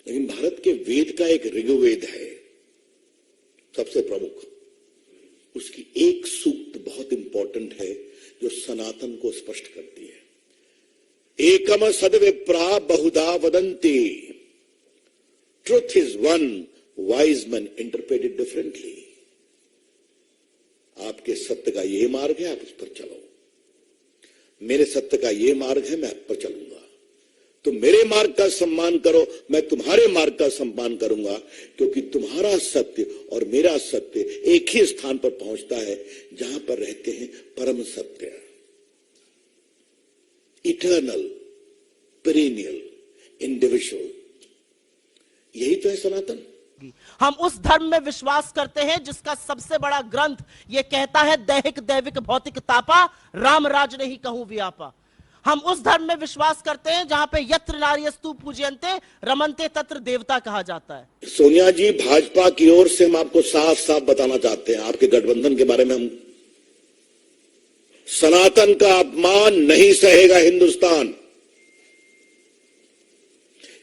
लेकिन भारत के वेद का एक ऋग्वेद है सबसे प्रमुख, उसकी एक सूक्त बहुत इंपॉर्टेंट है जो सनातन को स्पष्ट करती है। एकम सद्विप्रा बहुधा वदन्ति, truth is one, wise man interpret it differently. आपके सत्य का ये मार्ग है, आप उस पर चलो। मेरे सत्य का ये मार्ग है, मैं आप पर चलूंगा। तो मेरे मार्ग का सम्मान करो, मैं तुम्हारे मार्ग का सम्मान करूंगा, क्योंकि तुम्हारा सत्य और मेरा सत्य एक ही स्थान पर पहुंचता है जहां पर रहते हैं परम सत्य, इटर्नल, पेरेनियल, इंडिविजुअल। यही तो है सनातन। हम उस धर्म में विश्वास करते हैं जिसका सबसे बड़ा ग्रंथ यह कहता है, दैहिक दैविक भौतिक तापा, राम राज नहीं कहूं व्यापा। हम उस धर्म में विश्वास करते हैं जहां पे यत्र नार्यस्तु पूज्यन्ते रमन्ते तत्र देवता कहा जाता है। सोनिया जी, भाजपा की ओर से हम आपको साफ साफ बताना चाहते हैं, आपके गठबंधन के बारे में हम सनातन का अपमान नहीं सहेगा हिंदुस्तान।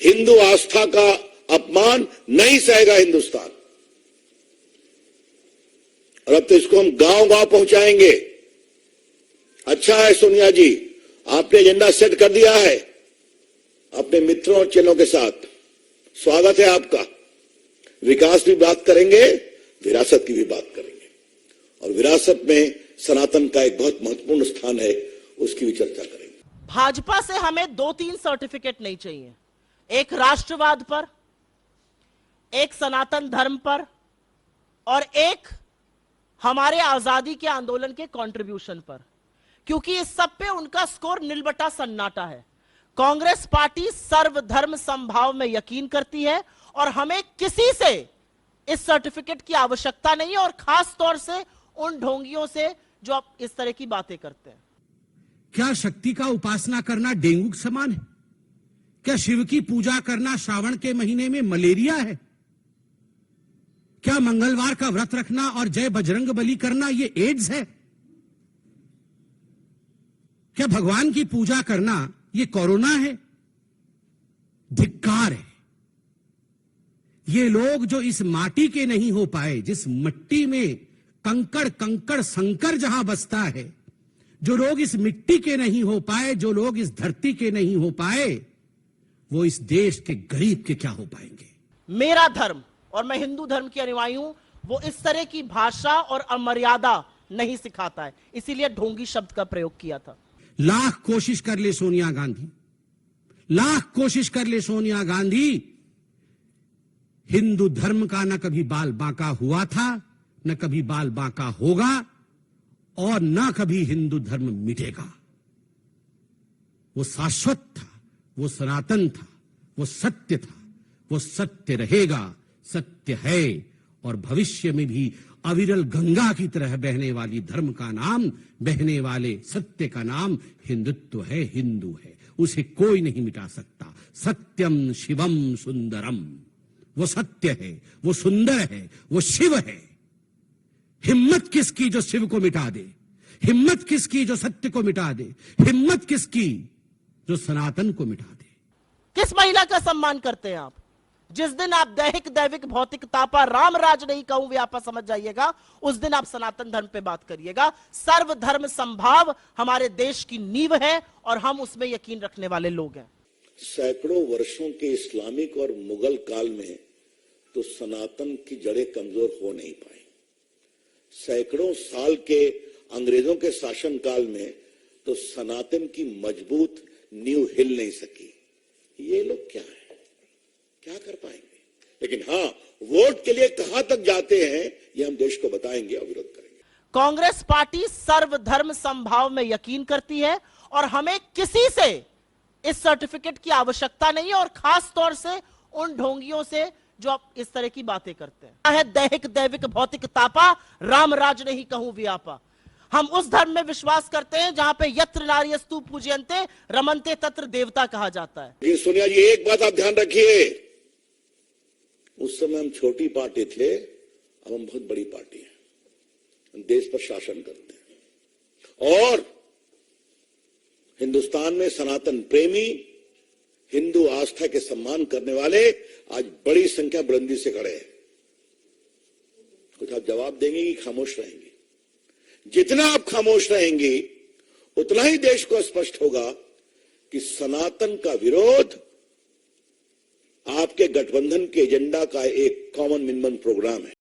हिंदू आस्था का अपमान नहीं सहेगा हिंदुस्तान। और अब तो इसको हम गांव गांव पहुंचाएंगे। अच्छा है सोनिया जी, आपने एजेंडा सेट कर दिया है अपने मित्रों और चेलों के साथ, स्वागत है आपका। विकास की बात करेंगे, विरासत की भी बात करेंगे, और विरासत में सनातन का एक बहुत महत्वपूर्ण स्थान है, उसकी भी चर्चा करेंगे। भाजपा से हमें 2-3 सर्टिफिकेट नहीं चाहिए, एक राष्ट्रवाद पर, एक सनातन धर्म पर, और एक हमारे आजादी के आंदोलन के कंट्रीब्यूशन पर, क्योंकि इस सब पे उनका स्कोर निलबटा सन्नाटा है। कांग्रेस पार्टी सर्वधर्म समभाव में यकीन करती है और हमें किसी से इस सर्टिफिकेट की आवश्यकता नहीं है, और खास तौर से उन ढोंगियों से जो अब इस तरह की बातें करते हैं। क्या शक्ति का उपासना करना डेंगू के समान है? क्या शिव की पूजा करना श्रावण के महीने में मलेरिया है? क्या मंगलवार का व्रत रखना और जय बजरंग बली करना ये एड्स है? क्या भगवान की पूजा करना ये कोरोना है? धिक्कार है। ये लोग जो इस माटी के नहीं हो पाए, जिस मिट्टी में कंकड़ कंकड़ संकर जहां बसता है, जो लोग इस मिट्टी के नहीं हो पाए, जो लोग इस धरती के नहीं हो पाए, वो इस देश के गरीब के क्या हो पाएंगे? मेरा धर्म, और मैं हिंदू धर्म की अनुयायी हूं, वो इस तरह की भाषा और अमर्यादा नहीं सिखाता है, इसीलिए ढोंगी शब्द का प्रयोग किया था। लाख कोशिश कर ले सोनिया गांधी, लाख कोशिश कर ले सोनिया गांधी, हिंदू धर्म का न कभी बाल बांका हुआ था, न कभी बाल बांका होगा, और न कभी हिंदू धर्म मिटेगा। वो शाश्वत था, वो सनातन था, वो सत्य था, वो सत्य रहेगा, सत्य है, और भविष्य में भी अविरल गंगा की तरह बहने वाली धर्म का नाम, बहने वाले सत्य का नाम हिंदुत्व है, हिंदू है। उसे कोई नहीं मिटा सकता। सत्यम शिवम सुंदरम, वो सत्य है, वो सुंदर है, वो शिव है। हिम्मत किसकी जो शिव को मिटा दे? हिम्मत किसकी जो सत्य को मिटा दे? हिम्मत किसकी जो सनातन को मिटा दे? किस महिला का सम्मान करते हैं आप? जिस दिन आप दैहिक दैविक भौतिक तापा, राम राज नहीं कहूं व्यापा समझ जाइएगा, उस दिन आप सनातन धर्म पे बात करिएगा। सर्वधर्म संभाव हमारे देश की नींव है और हम उसमें यकीन रखने वाले लोग हैं। सैकड़ों वर्षों के इस्लामिक और मुगल काल में तो सनातन की जड़ें कमजोर हो नहीं पाई। सैकड़ों साल के अंग्रेजों के शासन काल में तो सनातन की मजबूत नींव हिल नहीं सकी। ये लोग क्या है, क्या कर पाएंगे? लेकिन हाँ, वोट के लिए कहां तक जाते हैं ये हम देश को बताएंगे और विरोध करेंगे। कांग्रेस पार्टी सर्वधर्म समभाव में यकीन करती है और हमें किसी से इस सर्टिफिकेट की आवश्यकता नहीं है, और खास तौर से उन ढोंगियों से जो अब इस तरह की बातें करते हैं। दैहिक दैविक भौतिक तापा, राम राज नहीं कहूं व्यापा। हम उस धर्म में विश्वास करते हैं जहां पे यत्र नार्यस्तु पूज्यन्ते रमन्ते तत्र देवता कहा जाता है। ये सोनिया जी, एक बात आप ध्यान रखिए, उस समय हम छोटी पार्टी थे, अब हम बहुत बड़ी पार्टी हैं, हम देश पर शासन करते हैं, और हिंदुस्तान में सनातन प्रेमी, हिंदू आस्था के सम्मान करने वाले आज बड़ी संख्या बुलंदी से खड़े हैं। कुछ आप जवाब देंगे कि खामोश रहेंगे? जितना आप खामोश रहेंगे उतना ही देश को स्पष्ट होगा कि सनातन का विरोध आपके गठबंधन के एजेंडा का एक कॉमन मिनिमम प्रोग्राम है।